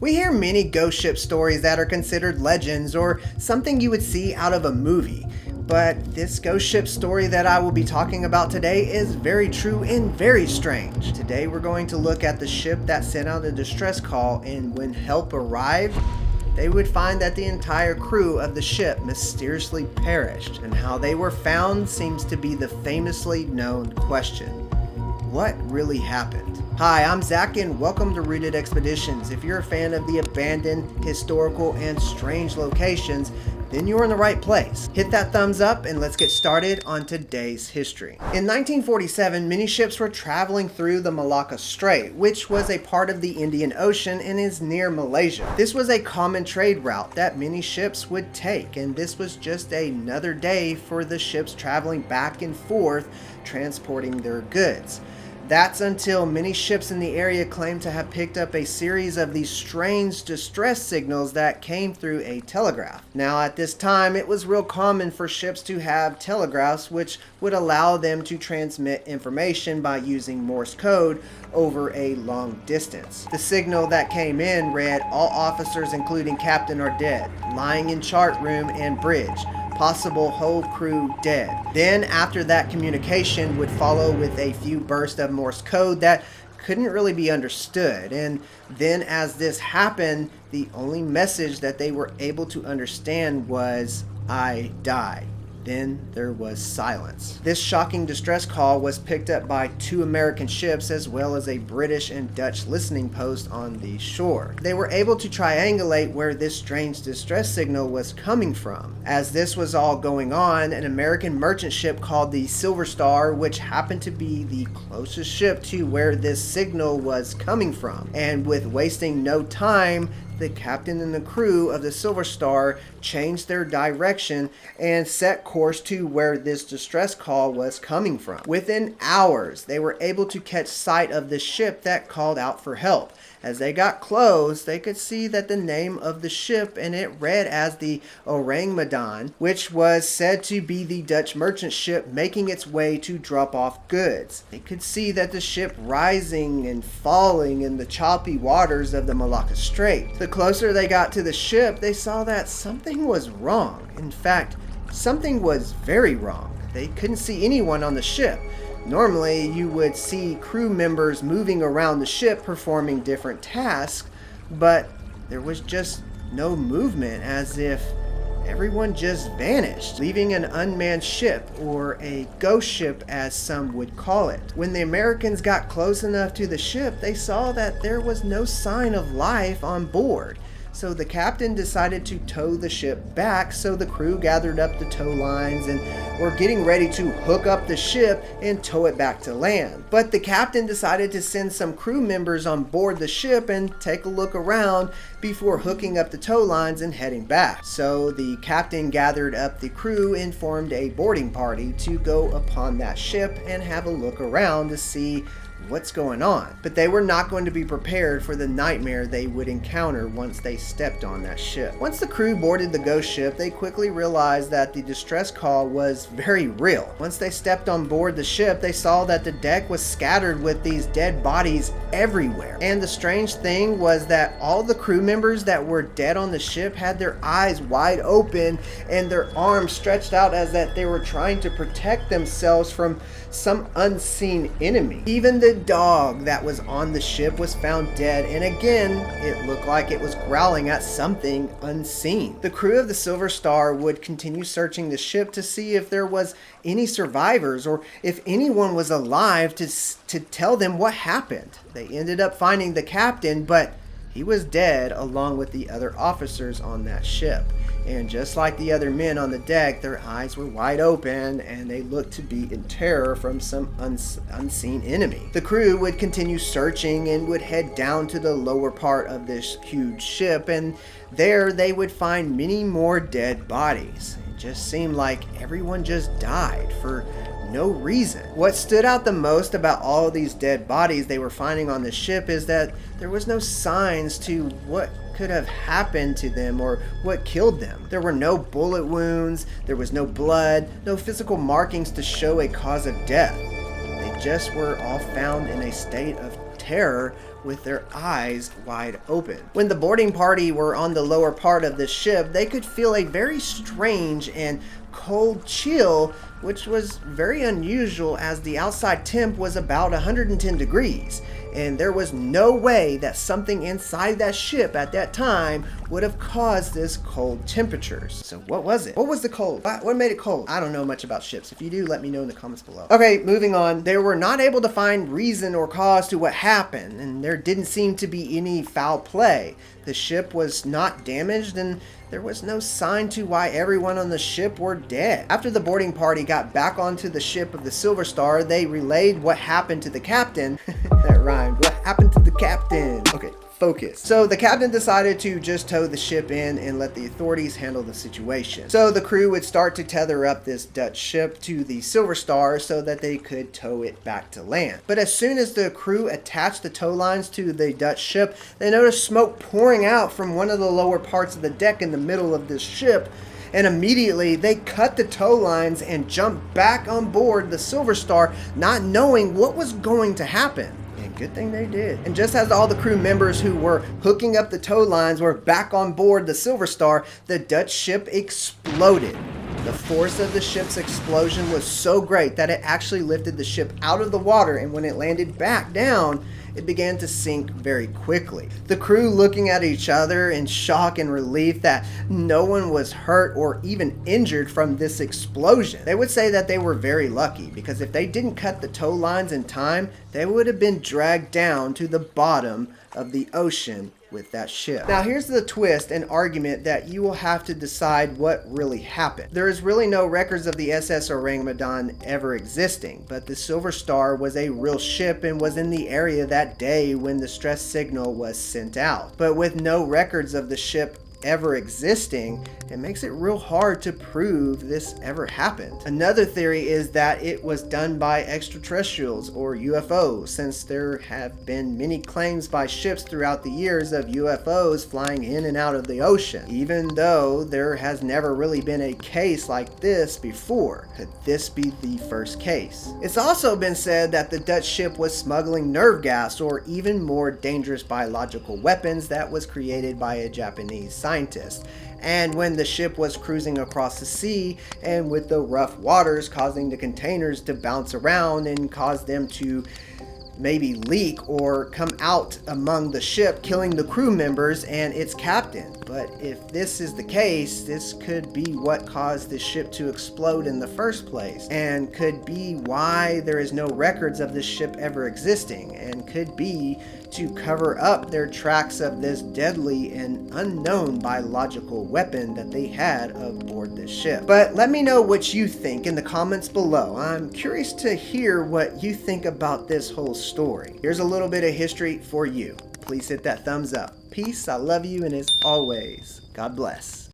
We hear many ghost ship stories that are considered legends or something you would see out of a movie. But this ghost ship story that I will be talking about today is very true and very strange. Today we're going to look at the ship that sent out a distress call, and when help arrived, they would find that the entire crew of the ship mysteriously perished, and how they were found seems to be the famously known question. What really happened? Hi, I'm Zach and welcome to Rooted Expeditions. If you're a fan of the abandoned, historical, and strange locations, then you're in the right place. Hit that thumbs up and let's get started on today's history. In 1947, many ships were traveling through the Malacca Strait, which was a part of the Indian Ocean and is near Malaysia. This was a common trade route that many ships would take, and this was just another day for the ships traveling back and forth, transporting their goods. That's until many ships in the area claimed to have picked up a series of these strange distress signals that came through a telegraph. Now, at this time, it was real common for ships to have telegraphs, which would allow them to transmit information by using Morse code over a long distance. The signal that came in read, "All officers, including captain, are dead. Lying in chart room and bridge. Possible whole crew dead." Then after that, communication would follow with a few bursts of Morse code that couldn't really be understood. And then as this happened, the only message that they were able to understand was, "I die." Then there was silence. This shocking distress call was picked up by two American ships as well as a British and Dutch listening post on the shore. They were able to triangulate where this strange distress signal was coming from. As this was all going on, an American merchant ship called the Silver Star, which happened to be the closest ship to where this signal was coming from. And with wasting no time, the captain and the crew of the Silver Star changed their direction and set course to where this distress call was coming from. Within hours, they were able to catch sight of the ship that called out for help. As they got close, they could see that the name of the ship, and it read as the Orang Medan, which was said to be the Dutch merchant ship making its way to drop off goods. They could see that the ship rising and falling in the choppy waters of the Malacca Strait. The closer they got to the ship, they saw that something was wrong. In fact, something was very wrong. They couldn't see anyone on the ship. Normally, you would see crew members moving around the ship performing different tasks, but there was just no movement, as if everyone just vanished, leaving an unmanned ship, or a ghost ship as some would call it. When the Americans got close enough to the ship, they saw that there was no sign of life on board. So the captain decided to tow the ship back, so the crew gathered up the tow lines and were getting ready to hook up the ship and tow it back to land. But the captain decided to send some crew members on board the ship and take a look around before hooking up the tow lines and heading back. So the captain gathered up the crew and formed a boarding party to go upon that ship and have a look around to see what's going on. But they were not going to be prepared for the nightmare they would encounter once they stepped on that ship. Once the crew boarded the ghost ship, they quickly realized that the distress call was very real. Once they stepped on board the ship, they saw that the deck was scattered with these dead bodies everywhere. And the strange thing was that all the crew members that were dead on the ship had their eyes wide open and their arms stretched out as that they were trying to protect themselves from some unseen enemy. Even the dog that was on the ship was found dead, and again, it looked like it was growling at something unseen. The crew of the Silver Star would continue searching the ship to see if there was any survivors or if anyone was alive to tell them what happened. They ended up finding the captain, but he was dead along with the other officers on that ship. And just like the other men on the deck, their eyes were wide open and they looked to be in terror from some unseen enemy. The crew would continue searching and would head down to the lower part of this huge ship, and there they would find many more dead bodies. It just seemed like everyone just died for no reason. What stood out the most about all of these dead bodies they were finding on the ship is that there was no signs to what could have happened to them or what killed them. There were no bullet wounds, there was no blood, no physical markings to show a cause of death. They just were all found in a state of terror with their eyes wide open. When the boarding party were on the lower part of the ship, they could feel a very strange and cold chill, which was very unusual as the outside temp was about 110 degrees, and there was no way that something inside that ship at that time would have caused this cold temperatures. So what was it? What was the cold? What made it cold? I don't know much about ships. If you do, let me know in the comments below. Okay, moving on. They were not able to find reason or cause to what happened, and there didn't seem to be any foul play. The ship was not damaged, and there was no sign to why everyone on the ship were dead. After the boarding party got back onto the ship of the Silver Star, they relayed what happened to the captain. That rhymed. What happened to the captain? Okay, focus. So the captain decided to just tow the ship in and let the authorities handle the situation. So the crew would start to tether up this Dutch ship to the Silver Star so that they could tow it back to land. But as soon as the crew attached the tow lines to the Dutch ship, they noticed smoke pouring out from one of the lower parts of the deck in the middle of this ship. And immediately they cut the tow lines and jumped back on board the Silver Star, not knowing what was going to happen. And good thing they did. And just as all the crew members who were hooking up the tow lines were back on board the Silver Star, the Dutch ship exploded. The force of the ship's explosion was so great that it actually lifted the ship out of the water, and when it landed back down, it began to sink very quickly. The crew looking at each other in shock and relief that no one was hurt or even injured from this explosion. They would say that they were very lucky, because if they didn't cut the tow lines in time, they would have been dragged down to the bottom of the ocean with that ship. Now here's the twist and argument that you will have to decide what really happened. There is really no records of the SS Orangutan ever existing, but the Silver Star was a real ship and was in the area that day when the stress signal was sent out. But with no records of the ship ever existing, it makes it real hard to prove this ever happened. Another theory is that it was done by extraterrestrials or UFOs, since there have been many claims by ships throughout the years of UFOs flying in and out of the ocean, even though there has never really been a case like this before. Could this be the first case? It's also been said that the Dutch ship was smuggling nerve gas or even more dangerous biological weapons that was created by a Japanese scientist. And when the ship was cruising across the sea, and with the rough waters causing the containers to bounce around and cause them to maybe leak or come out among the ship, killing the crew members and its captain. But if this is the case, this could be what caused the ship to explode in the first place, and could be why there is no records of this ship ever existing, and could be to cover up their tracks of this deadly and unknown biological weapon that they had aboard this ship. But let me know what you think in the comments below. I'm curious to hear what you think about this whole story. Here's a little bit of history for you. Please hit that thumbs up. Peace, I love you, and as always, God bless.